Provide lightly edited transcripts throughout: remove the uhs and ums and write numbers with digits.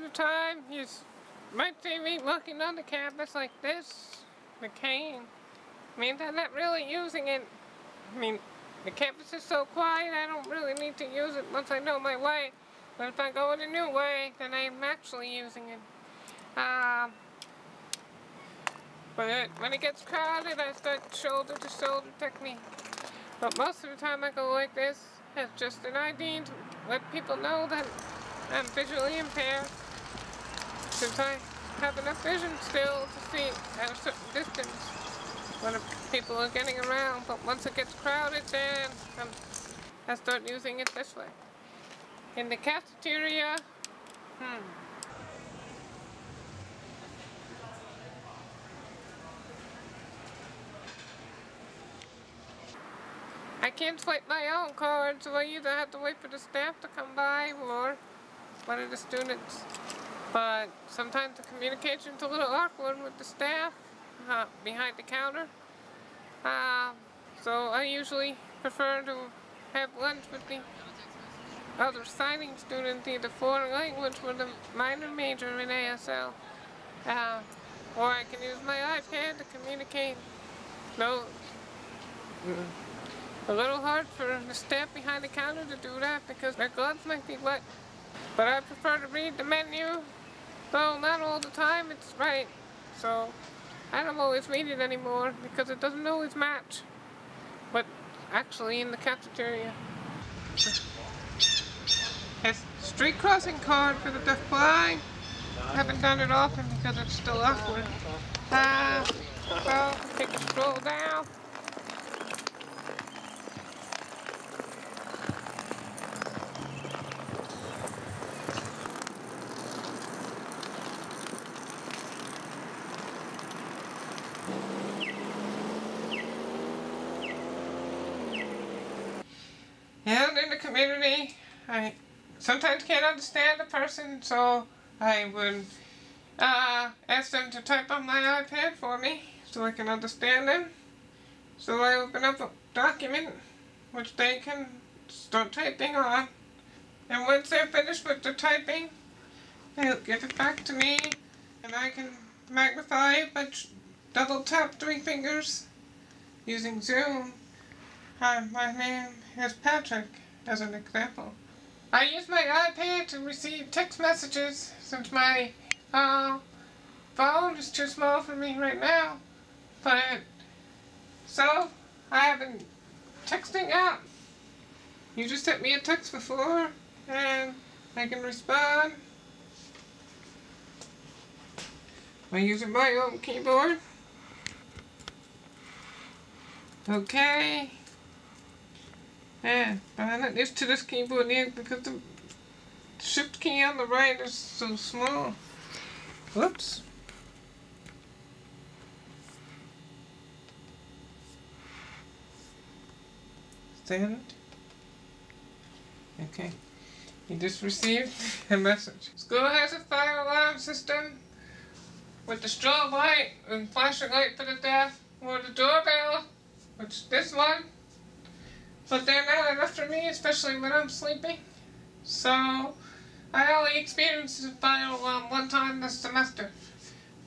the time you might see me walking on the campus like this, the cane. I mean, I'm not really using it. I mean, the campus is so quiet, I don't really need to use it once I know my way. But if I go in a new way, then I'm actually using it. But when it gets crowded, I start shoulder to shoulder technique. But most of the time I go like this, as just an ID to let people know that I'm visually impaired. Since I have enough vision still to see at a certain distance when people are getting around. But once it gets crowded, then I start using it this way. In the cafeteria, I can't swipe my own card, so I either have to wait for the staff to come by or one of the students. But sometimes the communication's a little awkward with the staff behind the counter. So I usually prefer to have lunch with the other signing student, either foreign language with a minor major in ASL. Or I can use my iPad to communicate. No. A little hard for the staff behind the counter to do that because their gloves might be wet. But I prefer to read the menu, though not all the time it's right. So I don't always read it anymore because it doesn't always match. But actually in the cafeteria. It's street crossing card for the deaf blind. I haven't done it often because it's still awkward. So take a stroll down. And in the community, I sometimes can't understand a person, so I would ask them to type on my iPad for me so I can understand them. So I open up a document which they can start typing on. And once they're finished with the typing, they'll give it back to me and I can magnify it by double tap 3 fingers using Zoom. My name is Patrick, as an example. I use my iPad to receive text messages since my phone is too small for me right now. So I have a texting app. You just sent me a text before and I can respond by using my own keyboard. Okay. Yeah, but I'm not used to this keyboard yet because the shift key on the right is so small. Whoops. Send. Okay. You just received a message. School has a fire alarm system with the strobe light and flashing light for the deaf, or the doorbell, which this one. But they're not enough for me, especially when I'm sleeping. So I only experienced a fire alarm one time this semester.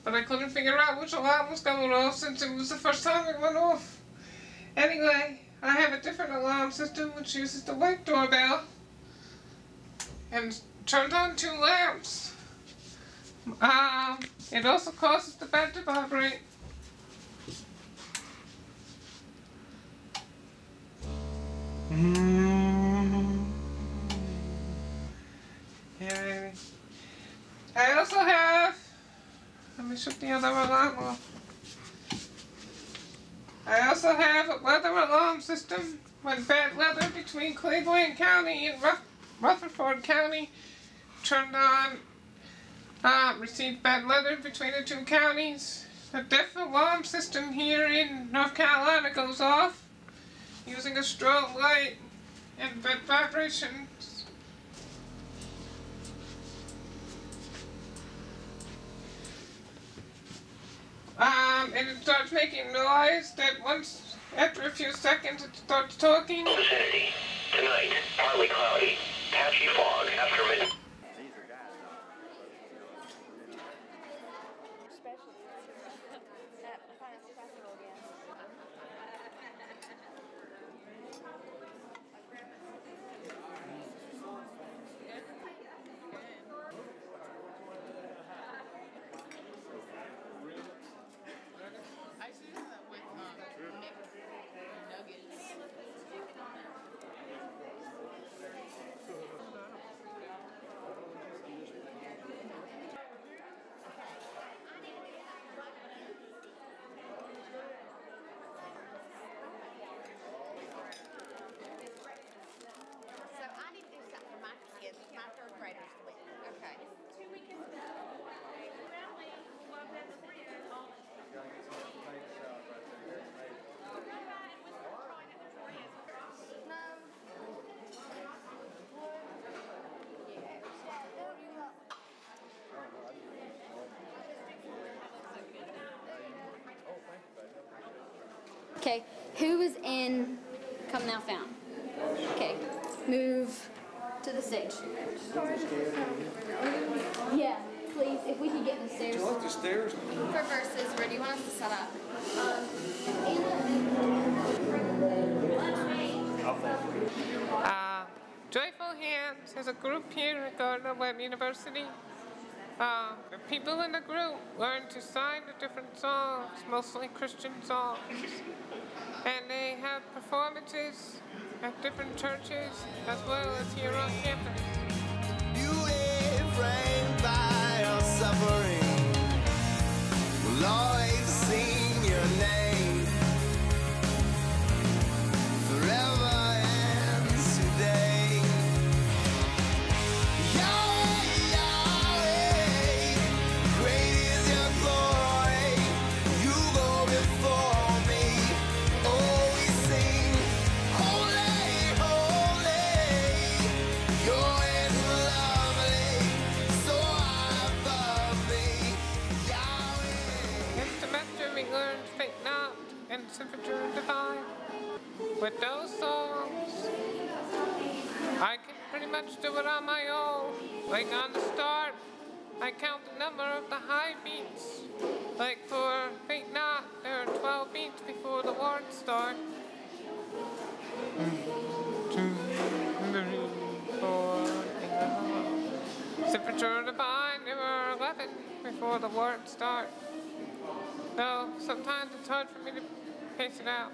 But I couldn't figure out which alarm was going off since it was the first time it went off. Anyway, I have a different alarm system which uses the white doorbell and turns on 2 lamps. It also causes the bed to vibrate. Yeah, I also have, let me shut the other alarm off. I also have a weather alarm system when bad weather between Cleveland County and Rutherford County turned on, received bad weather between the 2 counties. The deaf alarm system here in North Carolina goes off using a strobe light and bed vibrations. And it starts making noise that once, after a few seconds, it starts talking. Vicinity. Tonight, partly cloudy. Patchy fog after midnight. Okay, who is in Come Thou Fount? Okay, move to the stage. Yeah, please, if we could get the stairs. Do you like the stairs? For verses, where do you want us to set up? Joyful Hands is a group here at Gardner-Webb University. The people in the group learn to sign to different songs, mostly Christian songs. And they have performances at different churches as well as here on campus. You live framed by your suffering, will always sing your name forever and today. Yahweh, Yahweh, great is your glory. You go before me. Oh, we sing, holy, holy. Your ways are lovely, so above me. Yahweh. This semester we learned Faith Not and Symphony Divine. With those songs, I can pretty much do it on my own. Like on the start, I count the number of the high beats. Like for Faith Not, there are 12 beats before the words start. 1, 2, 3, 4, 5. Symphony Divine, there are 11 before the words start. Though sometimes it's hard for me to pace it out.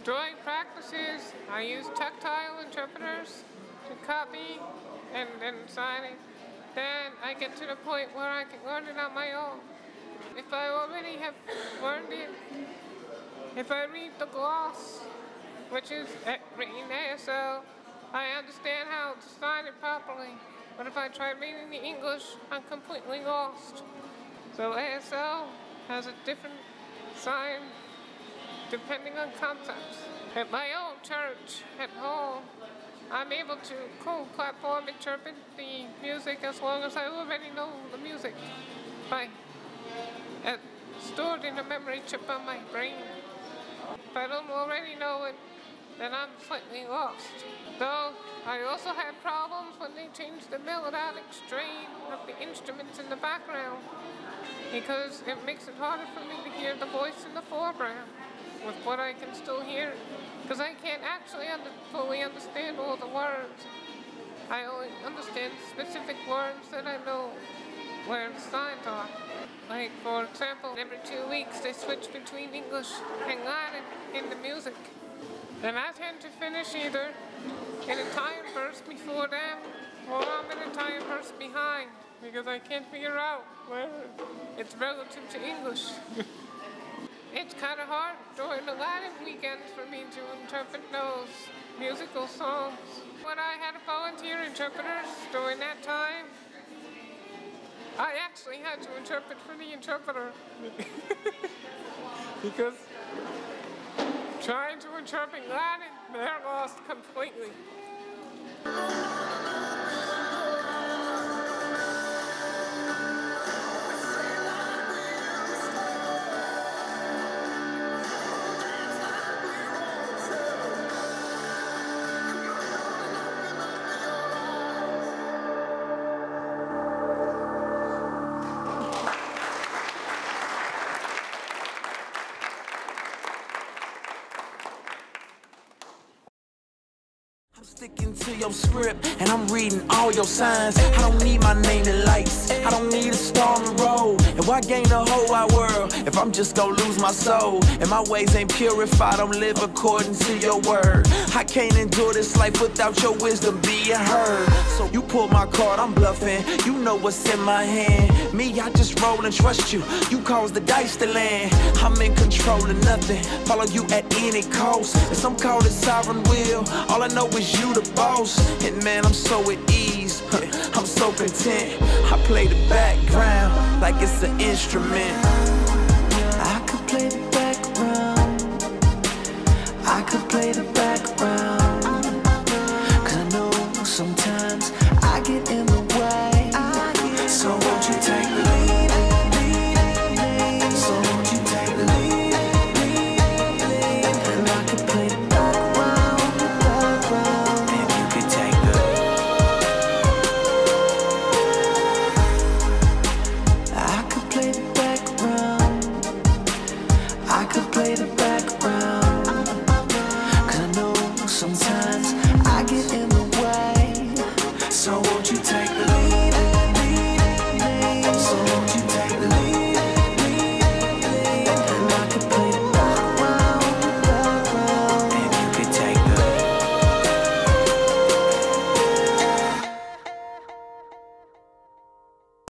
During practices, I use tactile interpreters to copy and sign it. Then I get to the point where I can learn it on my own. If I already have learned it, if I read the gloss, which is written in ASL, I understand how to sign it properly. But if I try reading the English, I'm completely lost. So ASL has a different sign depending on concepts. At my own church, at home, I'm able to co-platform interpret the music as long as I already know the music stored in a memory chip on my brain. If I don't already know it, then I'm slightly lost. Though I also had problems when they changed the melodic strain of the instruments in the background, because it makes it harder for me to hear the voice in the foreground with what I can still hear, because I can't actually fully understand all the words. I only understand specific words that I know where the signs are. Like, for example, every 2 weeks they switch between English and Latin in the music. And I tend to finish either an entire verse before them, or I'm an entire verse behind, because I can't figure out where it's relative to English. It's kind of hard during the Latin weekends for me to interpret those musical songs. When I had volunteer interpreters during that time, I actually had to interpret for the interpreter. Because trying to interpret Latin, they're lost completely. Sticking to your script, and I'm reading all your signs. I don't need my name in lights, I don't need a star on the road. And why gain the whole wide world if I'm just gonna lose my soul? And my ways ain't purified, I'm live according to your word. I can't endure this life without your wisdom being heard. So you pull my card, I'm bluffing, you know what's in my hand. Me, I just roll and trust you, you cause the dice to land. I'm in control of nothing, follow you at any cost. And some call it sovereign will, all I know is you the boss. And man, I'm so at ease, I'm so content. I play the background like it's an instrument. I could play the background, I could play the